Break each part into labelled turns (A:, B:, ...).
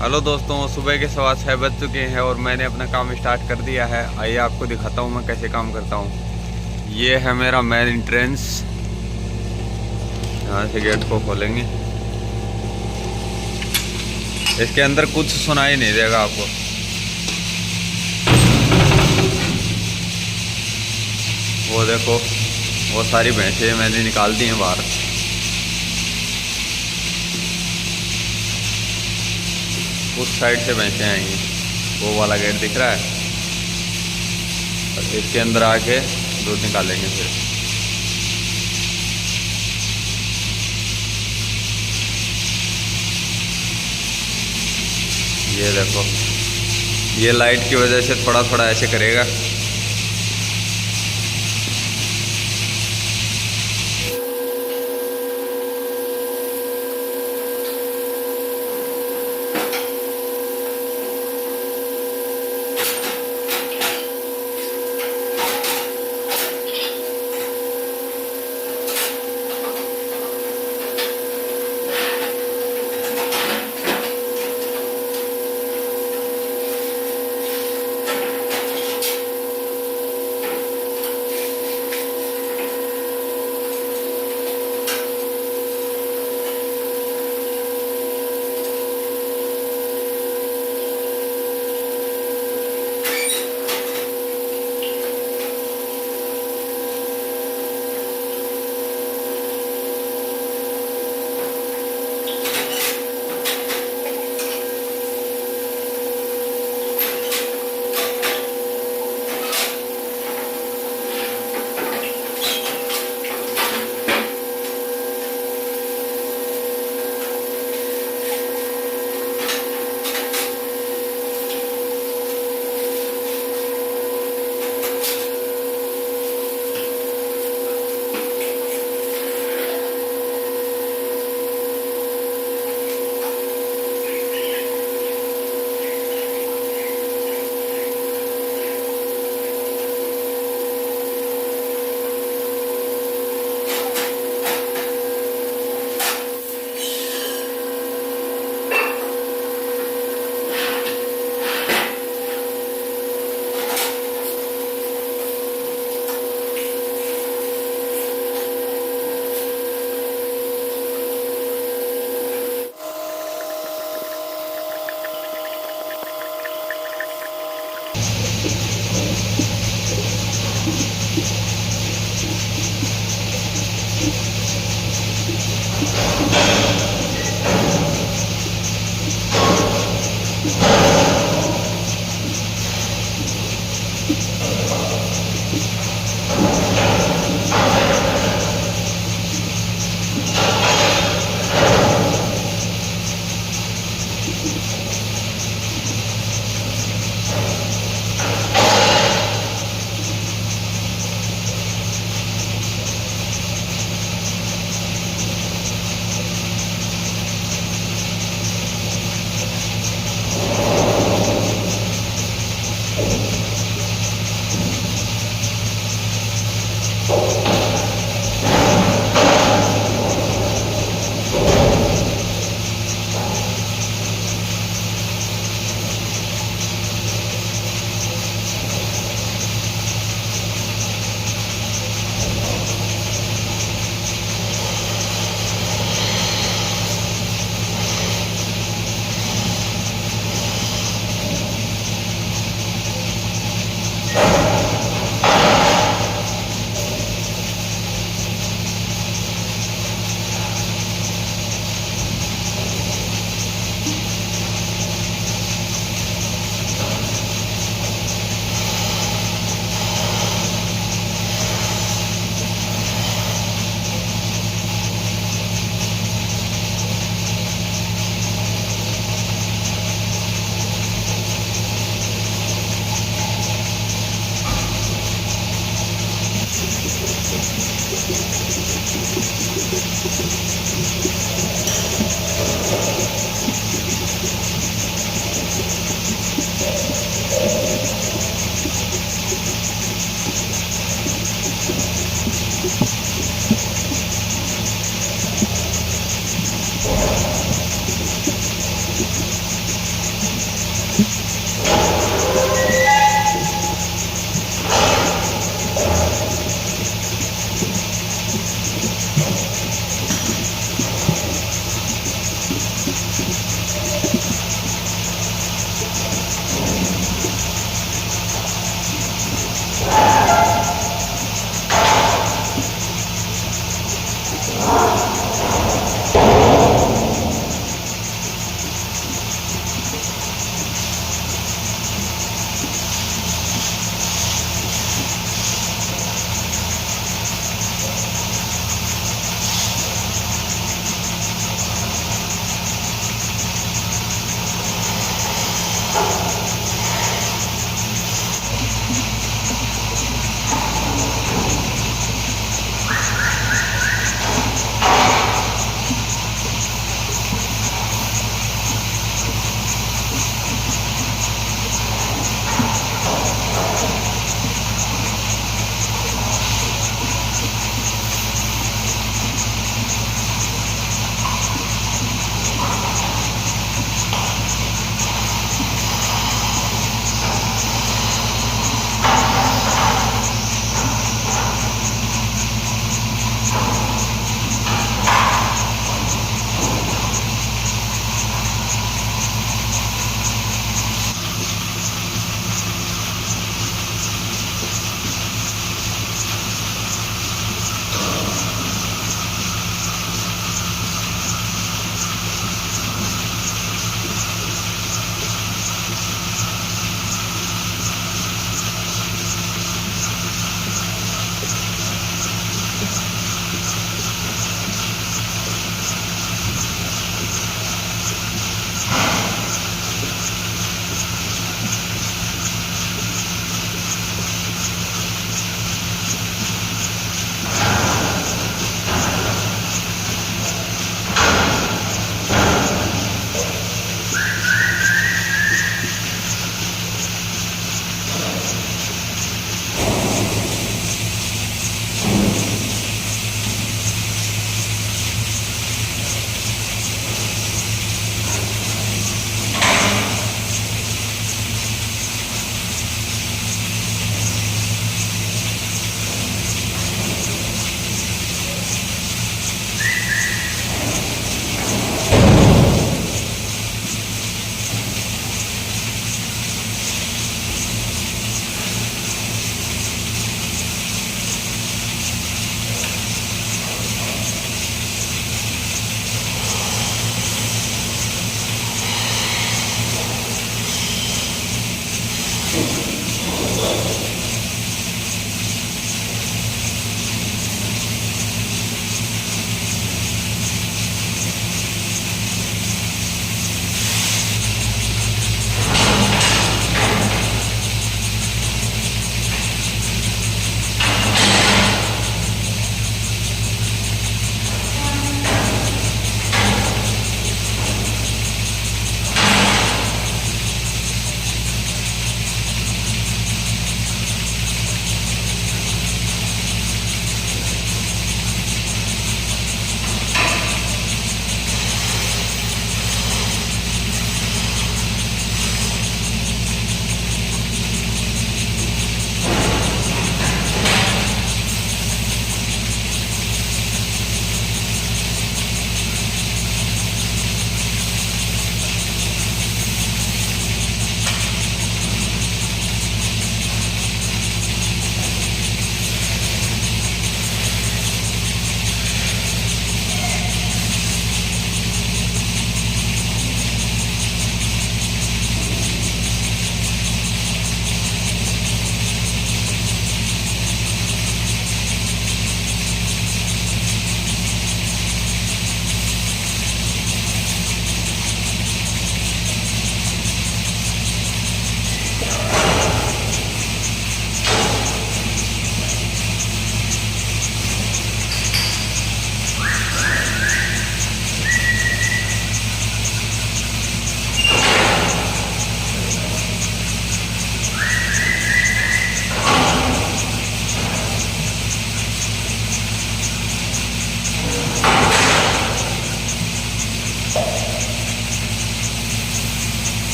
A: Hello दोस्तों, सुबह के 6:15 बज चुके हैं और मैंने अपना काम स्टार्ट कर दिया है। आइए आपको दिखाता हूँ मैं कैसे काम करता हूँ। ये है मेरा मेन एंट्रेंस। यहाँ से गेट को खोलेंगे। इसके अंदर कुछ सुनाई नहीं देगा आपको। वो देखो, वो सारी भैंसें मैंने निकाल दी हैं बाहर। उस साइड से भैंसें आएंगी। वो वाला गेट दिख रहा है, और इसके अंदर आके दूध निकालेंगे फिर। ये देखो, ये लाइट की वजह से थोड़ा थोड़ा ऐसे करेगा।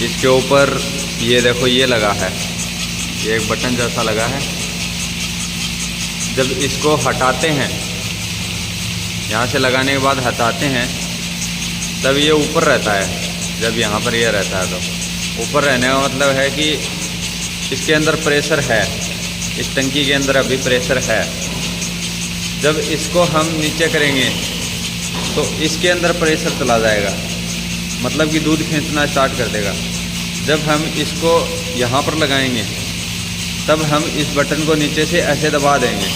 A: इसके ऊपर ये देखो ये लगा है, ये एक बटन जैसा लगा है। जब इसको हटाते हैं, यहाँ से लगाने के बाद हटाते हैं, तब ये ऊपर रहता है। जब यहाँ पर ये रहता है तो ऊपर रहने का मतलब है कि इसके अंदर प्रेशर है, इस टंकी के अंदर अभी प्रेशर है। जब इसको हम नीचे करेंगे तो इसके अंदर प्रेशर चला जाएगा, मतलब कि दूध खींचना स्टार्ट कर देगा। जब हम इसको यहाँ पर लगाएंगे तब हम इस बटन को नीचे से ऐसे दबा देंगे,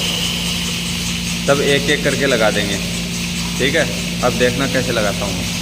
A: तब एक एक करके लगा देंगे। ठीक है, अब देखना कैसे लगाता हूँ मैं।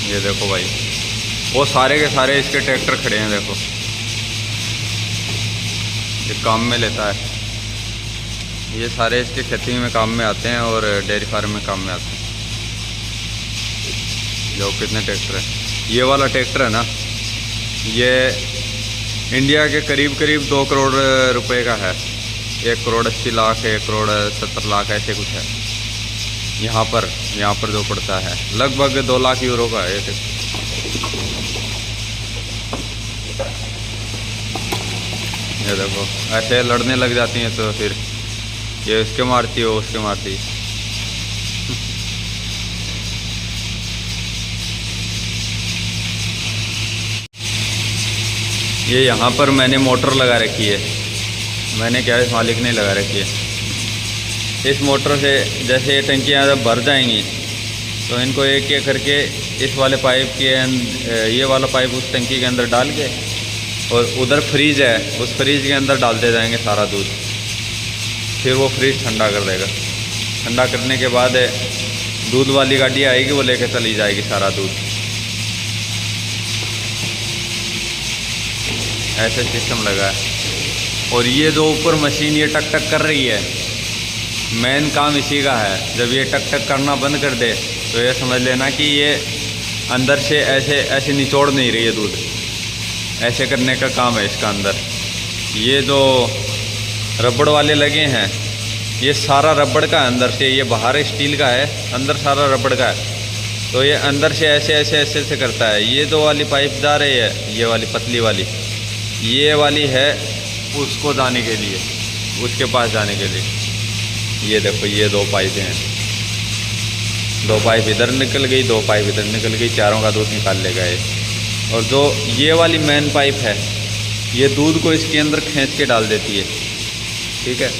A: ये देखो भाई, वो सारे के सारे इसके ट्रैक्टर खड़े हैं। देखो ये काम में लेता है, ये सारे इसके खेती में काम में आते हैं और डेयरी फार्म में काम में आते हैं। जो कितने ट्रैक्टर हैं, ये वाला ट्रैक्टर है ना, ये इंडिया के करीब करीब 2 करोड़ रुपए का है। 1 करोड़ 80 लाख, 1 करोड़ 70 लाख ऐसे कुछ है। यहाँ पर जो पड़ता है लगभग 2 लाख यूरो का है। ये देखो ऐसे लड़ने लग जाती हैं तो फिर ये उसके मारती है, वो उसके मारती है। ये यहाँ पर मैंने मोटर लगा रखी है, मैंने क्या इस मालिक ने लगा रखी है। इस मोटर से जैसे ये टंकियाँ जब भर जाएंगी तो इनको एक एक करके इस वाले पाइप के ये वाला पाइप उस टंकी के अंदर डाल के, और उधर फ्रीज है, उस फ्रीज के अंदर डालते जाएंगे सारा दूध। फिर वो फ्रीज ठंडा कर देगा। ठंडा करने के बाद दूध वाली गाड़ी आएगी, वो लेके चली जाएगी सारा दूध। ऐसे सिस्टम लगा है। और ये जो ऊपर मशीन ये टक टक कर रही है, मेन काम इसी का है। जब ये टक टक करना बंद कर दे तो ये समझ लेना कि ये अंदर से ऐसे निचोड़ नहीं रही है दूध, ऐसे करने का काम है इसका अंदर। ये जो रबड़ वाले लगे हैं, ये सारा रबड़ का है अंदर से, ये बाहर स्टील का है, अंदर सारा रबड़ का है। तो ये अंदर से ऐसे करता है। ये जो वाली पाइप जा रही है, ये वाली पतली वाली, ये वाली है उसको जाने के लिए, उसके पास जाने के लिए। ये देखो ये 2 पाइपें हैं, 2 पाइप इधर निकल गई, 2 पाइप इधर निकल गई, चारों का दूध निकाल लेगा ये। और जो ये वाली मेन पाइप है, ये दूध को इसके अंदर खींच के डाल देती है। ठीक है,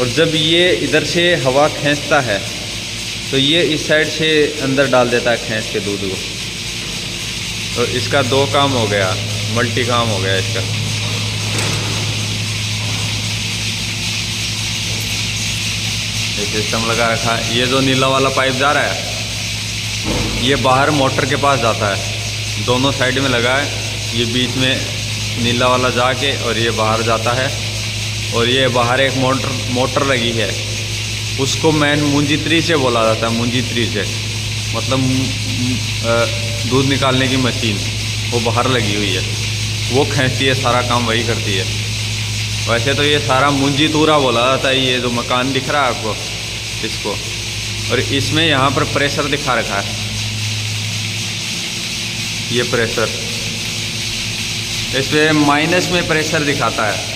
A: और जब ये इधर से हवा खींचता है तो ये इस साइड से अंदर डाल देता है खींच के दूध को। तो इसका 2 काम हो गया, मल्टी काम हो गया इसका। ये सिस्टम लगा रखा है। ये जो नीला वाला पाइप जा रहा है, ये बाहर मोटर के पास जाता है, दोनों साइड में लगा है। ये बीच में नीला वाला जाके और ये बाहर जाता है। और ये बाहर एक मोटर लगी है, उसको मैन मुंजीत्री से बोला जाता है। मुंजीत्री से मतलब दूध निकालने की मशीन, वो बाहर लगी हुई है, वो खींचती है, सारा काम वही करती है। वैसे तो ये सारा मुंजीतूरा बोला जाता है, ये जो मकान दिख रहा है आपको, इसको। और इसमें यहाँ पर प्रेशर दिखा रखा है, ये प्रेशर, इसमें माइनस में प्रेशर दिखाता है।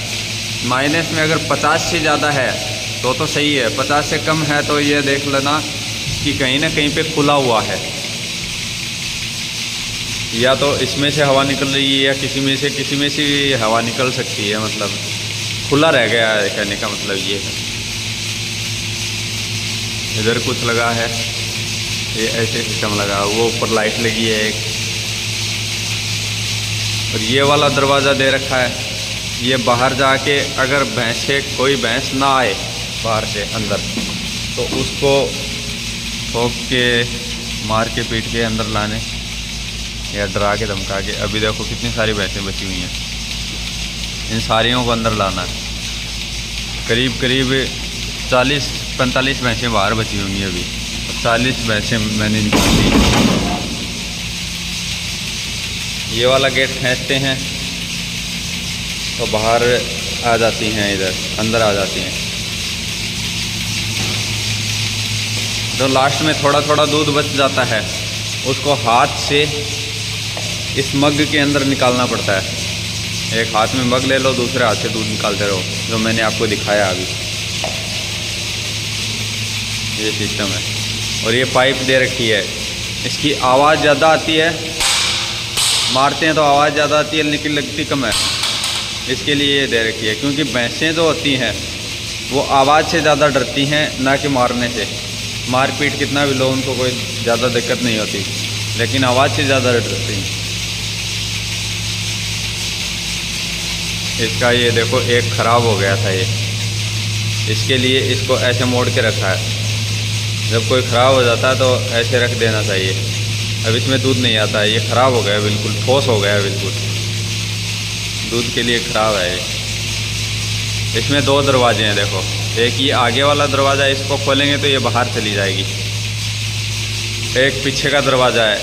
A: माइनस में अगर 50 से ज़्यादा है तो सही है, 50 से कम है तो ये देख लेना कि कहीं ना कहीं पे खुला हुआ है। या तो इसमें से हवा निकल रही है या किसी में से हवा निकल सकती है, मतलब खुला रह गया है, कहने का मतलब ये है। इधर कुछ लगा है, ये ऐसे सिस्टम लगा, वो ऊपर लाइट लगी है एक, और ये वाला दरवाज़ा दे रखा है। ये बाहर जाके अगर कोई भैंस ना आए बाहर से अंदर, तो उसको ठोक के मार के पीट के अंदर लाने या डरा के धमका के। अभी देखो कितनी सारी भैंसें बची हुई हैं, इन सारियों को अंदर लाना है। करीब 40-45 भैंसें बाहर बची होंगी अभी, 40 भैंसें मैंने निकाल दी। ये वाला गेट खींचते हैं तो बाहर आ जाती हैं, इधर अंदर आ जाती हैं। जो लास्ट में थोड़ा थोड़ा दूध बच जाता है, उसको हाथ से इस मग के अंदर निकालना पड़ता है। एक हाथ में मग ले लो, दूसरे हाथ से दूध निकालते रहो, जो मैंने आपको दिखाया अभी। ये सिस्टम है। और ये पाइप दे रखी है, इसकी आवाज़ ज़्यादा आती है, मारते हैं तो आवाज़ ज़्यादा आती है लेकिन लगती कम है। इसके लिए ये दे रखी है, क्योंकि भैंसें जो होती हैं वो आवाज़ से ज़्यादा डरती हैं, ना कि मारने से। मारपीट कितना भी लो उनको कोई ज़्यादा दिक्कत नहीं होती, लेकिन आवाज़ से ज़्यादा डरती हैं। इसका ये देखो एक ख़राब हो गया था, ये इसके लिए इसको ऐसे मोड़ के रखा है। जब कोई ख़राब हो जाता है तो ऐसे रख देना चाहिए। अब इसमें दूध नहीं आता है, ये ख़राब हो गया, बिल्कुल ठोस हो गया, बिल्कुल दूध के लिए ख़राब है ये। इसमें 2 दरवाजे हैं देखो, एक ये आगे वाला दरवाज़ा, इसको खोलेंगे तो ये बाहर चली जाएगी। एक पीछे का दरवाज़ा है,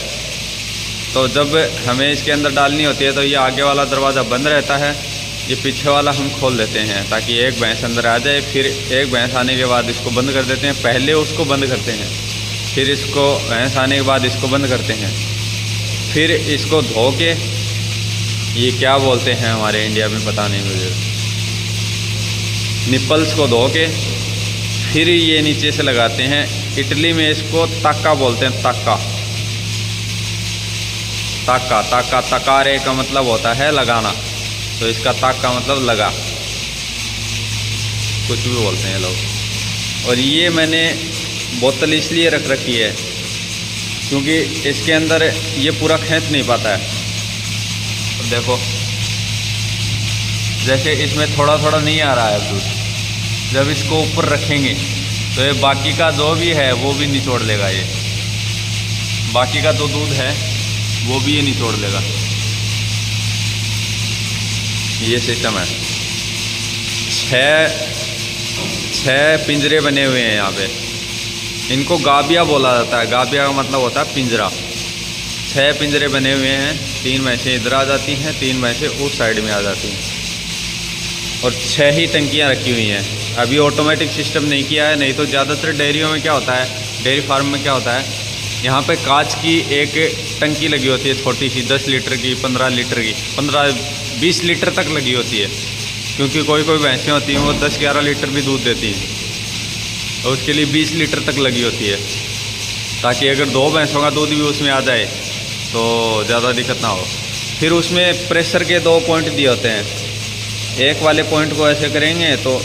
A: तो जब हमें इसके अंदर डालनी होती है तो ये आगे वाला दरवाज़ा बंद रहता है, ये पीछे वाला हम खोल देते हैं ताकि एक भैंस अंदर आ जाए। फिर एक भैंस आने के बाद इसको बंद कर देते हैं, पहले उसको बंद करते हैं, फिर इसको भैंस आने के बाद इसको बंद करते हैं। फिर इसको धो के, ये क्या बोलते हैं हमारे इंडिया में पता नहीं मुझे, निपल्स को धो के फिर ये नीचे से लगाते हैं। इटली में इसको ताका बोलते हैं, ताका ताका ताका तकारे का मतलब होता है लगाना, तो इसका ताक का मतलब लगा, कुछ भी बोलते हैं लोग। और ये मैंने बोतल इसलिए रख रखी है क्योंकि इसके अंदर ये पूरा खींच नहीं पाता है। और देखो जैसे इसमें थोड़ा थोड़ा नहीं आ रहा है दूध, जब इसको ऊपर रखेंगे तो ये बाकी का जो भी है वो भी निचोड़ लेगा। ये बाकी का जो दूध है वो भी ये निचोड़ लेगा। ये सिस्टम है। 6 पिंजरे बने हुए हैं यहाँ पे, इनको गाबिया बोला जाता है। गाबिया का मतलब होता है पिंजरा। 6 पिंजरे बने हुए हैं, 3 भैंसें इधर आ जाती हैं, 3 भैंसें उस साइड में आ जाती हैं, और 6 ही टंकियाँ रखी हुई हैं। अभी ऑटोमेटिक सिस्टम नहीं किया है, नहीं तो ज़्यादातर डेयरियों में क्या होता है, डेयरी फार्म में क्या होता है, यहाँ पे कांच की एक टंकी लगी होती है, छोटी सी, 10 लीटर की, 15 लीटर की, 15-20 लीटर तक लगी होती है। क्योंकि कोई कोई भैंसें होती हैं वो 10-11 लीटर भी दूध देती हैं, तो उसके लिए 20 लीटर तक लगी होती है, ताकि अगर 2 भैंसों का दूध भी उसमें आ जाए तो ज़्यादा दिक्कत ना हो। फिर उसमें प्रेशर के 2 पॉइंट दिए होते हैं। एक वाले पॉइंट को ऐसे करेंगे तो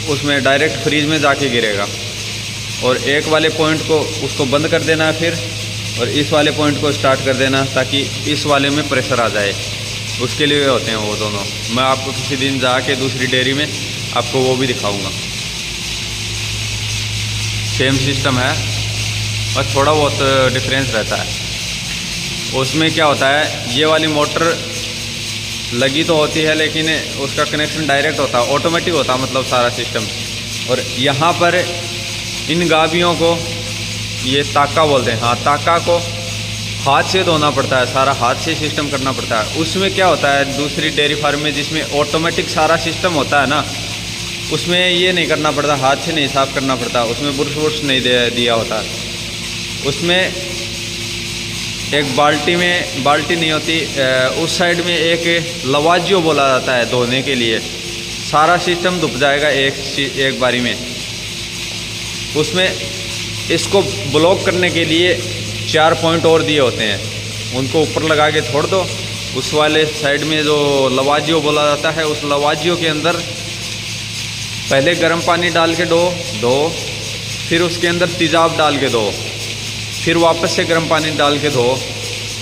A: उसमें डायरेक्ट फ्रीज में जाके गिरेगा, और एक वाले पॉइंट को उसको बंद कर देना है फिर, और इस वाले पॉइंट को स्टार्ट कर देना ताकि इस वाले में प्रेशर आ जाए। उसके लिए होते हैं वो दोनों। मैं आपको किसी दिन जाके दूसरी डेयरी में आपको वो भी दिखाऊंगा। सेम सिस्टम है, बस थोड़ा बहुत डिफरेंस रहता है। उसमें क्या होता है, ये वाली मोटर लगी तो होती है लेकिन उसका कनेक्शन डायरेक्ट होता है, ऑटोमेटिक होता है, मतलब सारा सिस्टम। और यहाँ पर इन गाभियों को ये ताका बोलते हैं। हाँ, ताका को हाथ से धोना पड़ता है, सारा हाथ से सिस्टम करना पड़ता है। उसमें क्या होता है, दूसरी डेयरी फार्म में जिसमें ऑटोमेटिक सारा सिस्टम होता है ना, उसमें ये नहीं करना पड़ता, हाथ से नहीं साफ़ करना पड़ता, उसमें बुरश वुरश नहीं दिया होता। उसमें एक बाल्टी नहीं होती, उस साइड में एक लवाजियो बोला जाता है धोने के लिए। सारा सिस्टम धुप जाएगा एक बारी में। उसमें इसको ब्लॉक करने के लिए 4 पॉइंट और दिए होते हैं, उनको ऊपर लगा के छोड़ दो। उस वाले साइड में जो लवाजियो बोला जाता है, उस लवाजियो के अंदर पहले गर्म पानी डाल के दो, फिर उसके अंदर तेज़ाब डाल के दो, फिर वापस से गर्म पानी डाल के धो,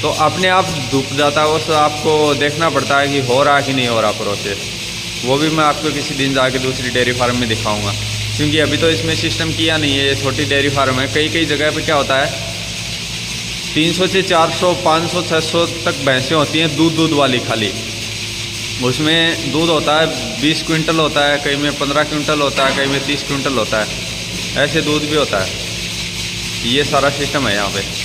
A: तो अपने आप धुप जाता है। उस आपको देखना पड़ता है कि हो रहा कि नहीं हो रहा प्रोसेस। वो भी मैं आपको किसी दिन जाके दूसरी डेयरी फार्म में दिखाऊंगा, क्योंकि अभी तो इसमें सिस्टम किया नहीं है। ये छोटी डेयरी फार्म है। कई जगह पे क्या होता है 300 से 400, 500, 600 तक भैंसें होती हैं दूध वाली खाली। उसमें दूध होता है 20 क्विंटल होता है, कहीं में 15 क्विंटल होता है, कहीं में 30 क्विंटल होता है। ऐसे दूध भी होता है। ये सारा सिस्टम है यहाँ पे।